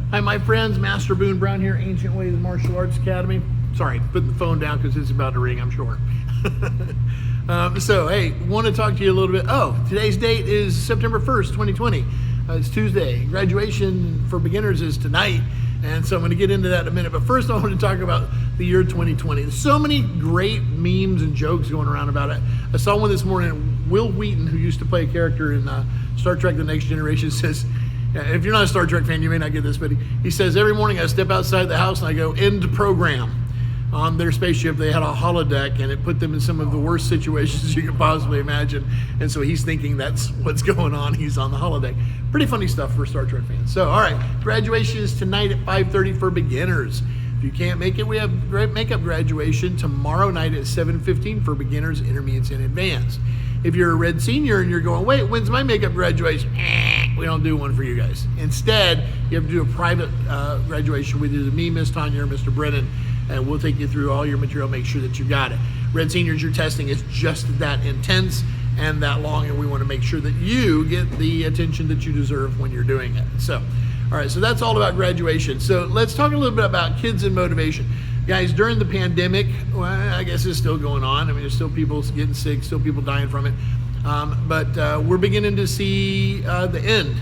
Hi, my friends. Master Boone Brown here, Ancient Ways Martial Arts Academy. Sorry, putting the phone down because it's about to ring, I'm sure. Hey, want to talk to you a little bit. Today's date is September 1st, 2020. It's Tuesday. Graduation for beginners is tonight, and so I'm going to get into that in a minute. But first, I want to talk about the year 2020. There's so many great memes and jokes going around about it. I saw one this morning. Will Wheaton, who used to play a character in Star Trek The Next Generation, says, if you're not a Star Trek fan, you may not get this, but he says, every morning I step outside the house and I go, end program. On their spaceship, they had a holodeck, and it put them in some of the worst situations you could possibly imagine. And so he's thinking that's what's going on. He's on the holodeck. Pretty funny stuff for Star Trek fans. So, all right, graduation is tonight at 5:30 for beginners. If you can't make it, we have great makeup graduation tomorrow night at 7:15 for beginners, intermediates, and advanced. If you're a red senior and you're going, wait, when's my makeup graduation? We don't do one for you guys. Instead, you have to do a private graduation with either me, Miss Tanya, or Mr. Brennan, and we'll take you through all your material, make sure that you got it. Red seniors, your testing is just that intense and that long, and we want to make sure that you get the attention that you deserve when you're doing it. So, all right, so that's all about graduation. So let's talk a little bit about kids and motivation. Guys, during the pandemic, well, I guess it's still going on. I mean, there's still people getting sick, still people dying from it. But we're beginning to see the end.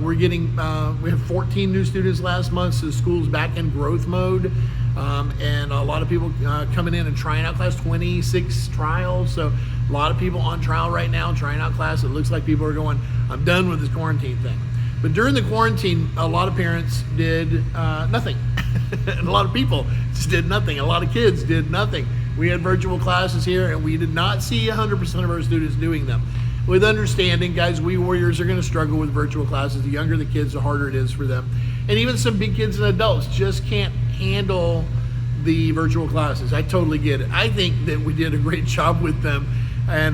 We have 14 new students last month, so the school's back in growth mode. And a lot of people coming in and trying out class, 26 trials. So a lot of people on trial right now, trying out class. It looks like people are going, I'm done with this quarantine thing. But during the quarantine, a lot of parents did nothing. And a lot of people just did nothing. A lot of kids did nothing. We had virtual classes here, and we did not see 100% of our students doing them. With understanding, guys, we warriors are going to struggle with virtual classes. The younger the kids, the harder it is for them. And even some big kids and adults just can't handle the virtual classes. I totally get it. I think that we did a great job with them, and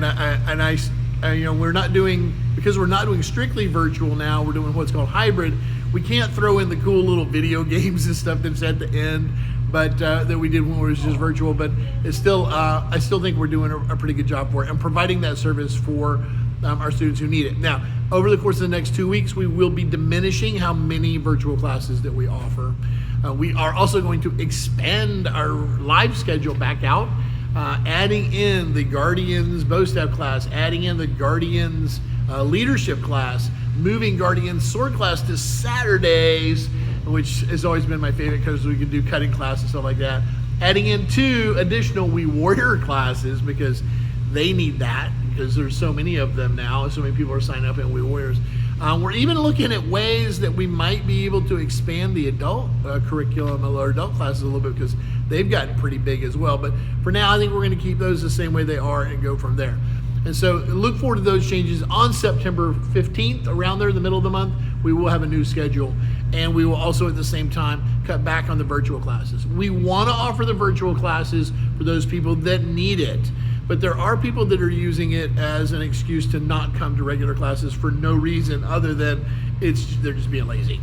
we're not doing, because we're not doing strictly virtual now, we're doing what's called hybrid. We can't throw in the cool little video games and stuff that's at the end, but that we did when it was just virtual. But it's still, I still think we're doing a pretty good job for it and providing that service for our students who need it. Now, over the course of the next 2 weeks, we will be diminishing how many virtual classes that we offer. We are also going to expand our live schedule back out, adding in the Guardians Bow-Staff class, adding in the Guardians Leadership class, moving Guardians Sword class to Saturdays, which has always been my favorite because we can do cutting class and stuff like that. Adding in 2 additional We Warrior classes because they need that, because there's so many of them now. So many people are signing up in We Warriors. We're even looking at ways that we might be able to expand the adult curriculum or adult classes a little bit, because they've gotten pretty big as well. But for now, I think we're going to keep those the same way they are and go from there. And so look forward to those changes. On September 15th, around there in the middle of the month, we will have a new schedule. And we will also at the same time cut back on the virtual classes. We want to offer the virtual classes for those people that need it. But there are people that are using it as an excuse to not come to regular classes for no reason other than they're just being lazy.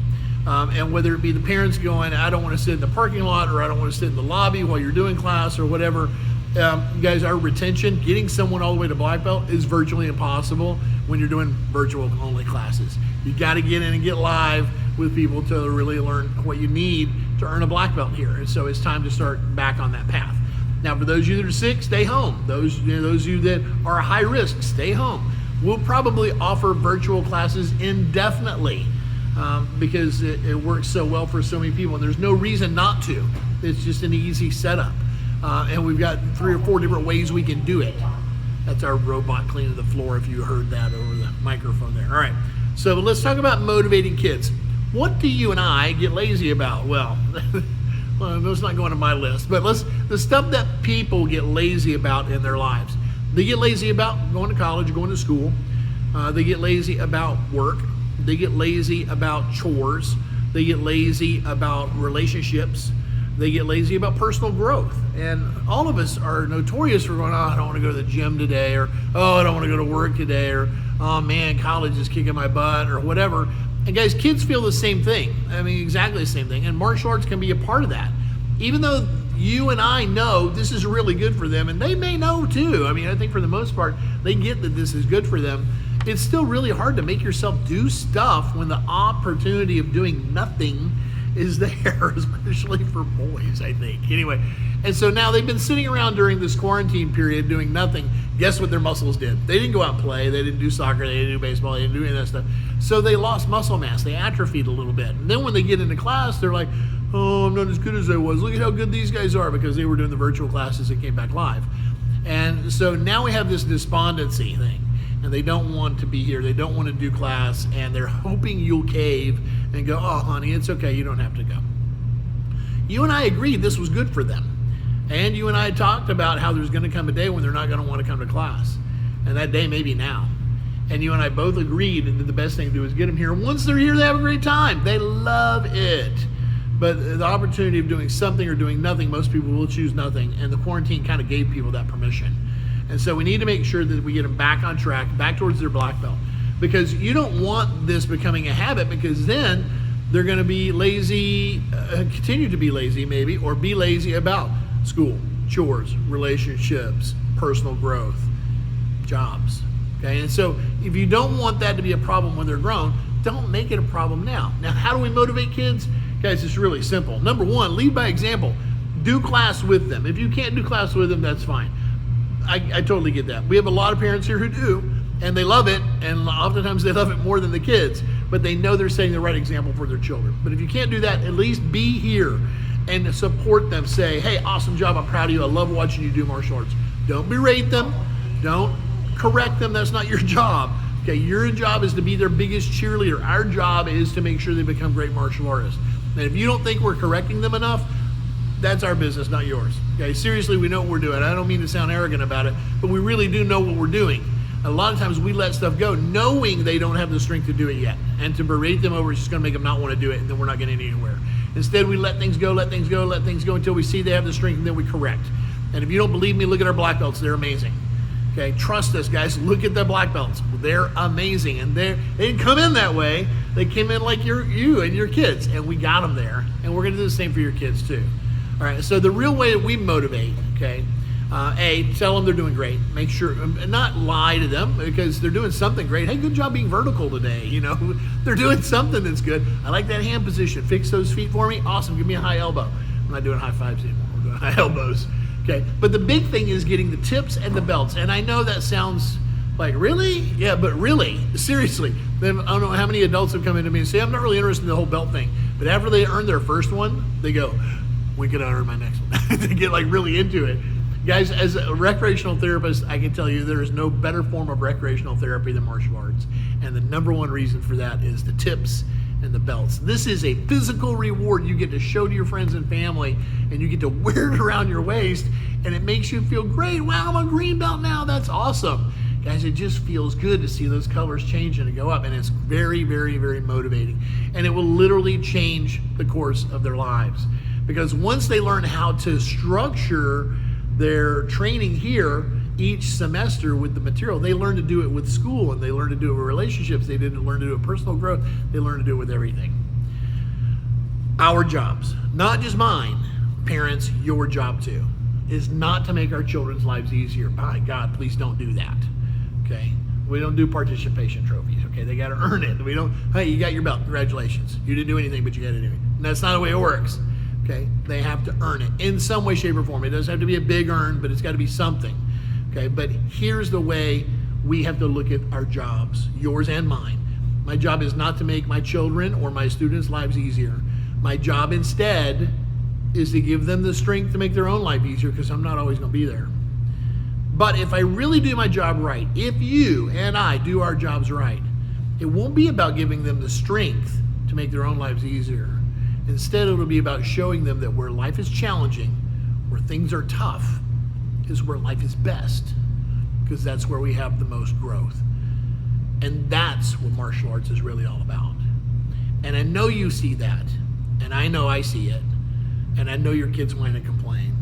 And whether it be the parents going, I don't want to sit in the parking lot, or I don't want to sit in the lobby while you're doing class, or whatever. Guys, our retention, getting someone all the way to black belt is virtually impossible when you're doing virtual only classes. You got to get in and get live with people to really learn what you need to earn a black belt here. And so it's time to start back on that path. Now, for those of you that are sick, stay home. Those of you that are high risk, stay home. We'll probably offer virtual classes indefinitely because it works so well for so many people, and there's no reason not to. It's just an easy setup. And we've got 3 or 4 different ways we can do it. That's our robot cleaning the floor, if you heard that over the microphone there. All right, so let's talk about motivating kids. What do you and I get lazy about? Well, that's not going to my list, but the stuff that people get lazy about in their lives. They get lazy about going to college, going to school. They get lazy about work. They get lazy about chores. They get lazy about relationships. They get lazy about personal growth. And all of us are notorious for going, I don't want to go to the gym today, or, I don't want to go to work today, or, oh man, college is kicking my butt, or whatever. And guys, kids feel the same thing. I mean, exactly the same thing. And martial arts can be a part of that. Even though you and I know this is really good for them, and they may know too. I mean, I think for the most part, they get that this is good for them. It's still really hard to make yourself do stuff when the opportunity of doing nothing is there, especially for boys, I think. Anyway, and so now they've been sitting around during this quarantine period doing nothing. Guess what their muscles did? They didn't go out and play. They didn't do soccer. They didn't do baseball. They didn't do any of that stuff. So they lost muscle mass. They atrophied a little bit. And then when they get into class, they're like, oh, I'm not as good as I was. Look at how good these guys are, because they were doing the virtual classes and came back live. And so now we have this despondency thing. And they don't want to be here. They don't want to do class. And they're hoping you'll cave and go, oh, honey, it's okay. You don't have to go. You and I agreed this was good for them. And you and I talked about how there's going to come a day when they're not going to want to come to class. And that day may be now. And you and I both agreed that the best thing to do is get them here. Once they're here, they have a great time. They love it. But the opportunity of doing something or doing nothing, most people will choose nothing. And the quarantine kind of gave people that permission. And so we need to make sure that we get them back on track, back towards their black belt. Because you don't want this becoming a habit, because then they're going to be lazy, continue to be lazy maybe, or be lazy about school, chores, relationships, personal growth, jobs. Okay, and so if you don't want that to be a problem when they're grown, don't make it a problem now. Now, how do we motivate kids? Guys, it's really simple. Number one, lead by example. Do class with them. If you can't do class with them, that's fine. I totally get that. We have a lot of parents here who do, and they love it, and oftentimes they love it more than the kids, but they know they're setting the right example for their children. But if you can't do that, at least be here and support them. Say, hey, awesome job, I'm proud of you, I love watching you do martial arts. Don't berate them, don't correct them, that's not your job. Okay, your job is to be their biggest cheerleader. Our job is to make sure they become great martial artists. And if you don't think we're correcting them enough, that's our business, not yours. Okay, seriously, we know what we're doing. I don't mean to sound arrogant about it, but we really do know what we're doing. A lot of times we let stuff go knowing they don't have the strength to do it yet. And to berate them over is just gonna make them not wanna do it, and then we're not getting anywhere. Instead, we let things go, let things go, let things go until we see they have the strength, and then we correct. And if you don't believe me, look at our black belts, they're amazing. Okay, trust us, guys, look at the black belts. They're amazing, and they didn't come in that way. They came in like you and your kids, and we got them there. And we're gonna do the same for your kids too. All right, so the real way that we motivate, okay, tell them they're doing great. Make sure, not lie to them, because they're doing something great. Hey, good job being vertical today, you know. They're doing something that's good. I like that hand position. Fix those feet for me. Awesome, give me a high elbow. I'm not doing high fives anymore. We're doing high elbows, okay. But the big thing is getting the tips and the belts. And I know that sounds like, really? Yeah, but really, seriously. I don't know how many adults have come into me and say, I'm not really interested in the whole belt thing. But after they earn their first one, they go, when can I earn my next one? They get like really into it. Guys, as a recreational therapist, I can tell you there is no better form of recreational therapy than martial arts. And the number one reason for that is the tips and the belts. This is a physical reward you get to show to your friends and family, and you get to wear it around your waist, and it makes you feel great. Wow, I'm a green belt now. That's awesome. Guys, it just feels good to see those colors change and to go up, and it's very, very, very motivating. And it will literally change the course of their lives. Because once they learn how to structure their training here each semester with the material, they learn to do it with school, and they learn to do it with relationships, they didn't learn to do it with personal growth, they learn to do it with everything. Our jobs, not just mine, parents, your job too, is not to make our children's lives easier. By God, please don't do that, okay? We don't do participation trophies, okay? They gotta earn it. We don't, hey, you got your belt, congratulations. You didn't do anything, but you gotta do it. And that's not the way it works. Okay, they have to earn it in some way, shape, or form. It doesn't have to be a big earn, but it's got to be something. Okay, but here's the way we have to look at our jobs, yours and mine. My job is not to make my children or my students' lives easier. My job instead is to give them the strength to make their own life easier, because I'm not always going to be there. But if I really do my job right, if you and I do our jobs right, it won't be about giving them the strength to make their own lives easier. Instead, it'll be about showing them that where life is challenging, where things are tough, is where life is best, because that's where we have the most growth. And that's what martial arts is really all about. And I know you see that, and I know I see it, and I know your kids whine and complain.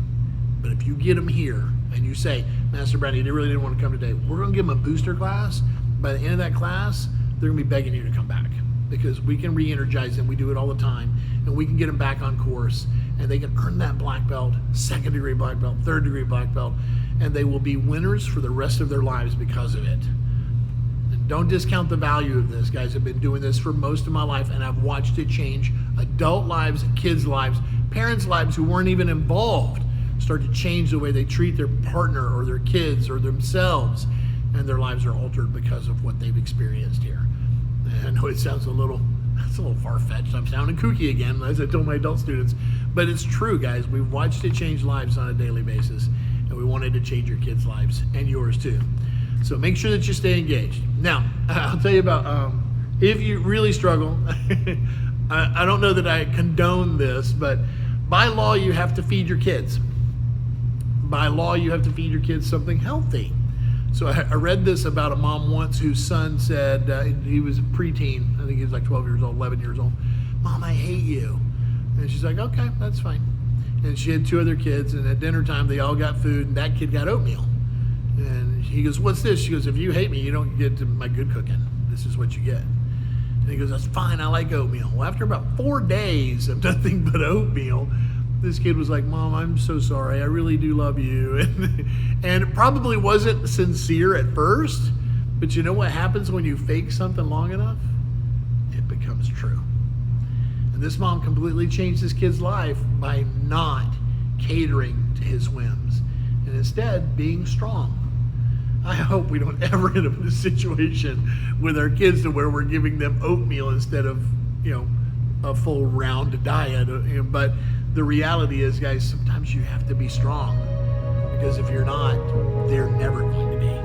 But if you get them here and you say, Master Brady, they really didn't want to come today, we're going to give them a booster class. By the end of that class, they're going to be begging you to come back, because we can re-energize them. We do it all the time, and we can get them back on course, and they can earn that black belt, second degree black belt, third degree black belt, and they will be winners for the rest of their lives because of it. And Don't discount the value of this, guys. I've been doing this for most of my life, and I've watched it change adult lives, kids' lives, parents' lives who weren't even involved start to change the way they treat their partner or their kids or themselves, and their lives are altered because of what they've experienced here. And I know it sounds a little far-fetched. I'm sounding kooky again, as I told my adult students, but it's true, guys. We've watched it change lives on a daily basis, and we wanted to change your kids' lives and yours too. So make sure that you stay engaged. Now, I'll tell you about if you really struggle. I don't know that I condone this, but by law, you have to feed your kids. By law, you have to feed your kids something healthy. So I read this about a mom once whose son said, he was a preteen, I think he was like 12 years old, 11 years old. Mom, I hate you. And she's like, okay, that's fine. And she had 2 other kids, and at dinner time, they all got food, and that kid got oatmeal. And he goes, what's this? She goes, if you hate me, you don't get to my good cooking. This is what you get. And he goes, that's fine, I like oatmeal. Well, after about 4 days of nothing but oatmeal, this kid was like, Mom, I'm so sorry. I really do love you. And it probably wasn't sincere at first, but you know what happens when you fake something long enough? It becomes true. And this mom completely changed this kid's life by not catering to his whims and instead being strong. I hope we don't ever end up in a situation with our kids to where we're giving them oatmeal instead of, a full round diet. But the reality is, guys, sometimes you have to be strong, because if you're not, they're never going to be.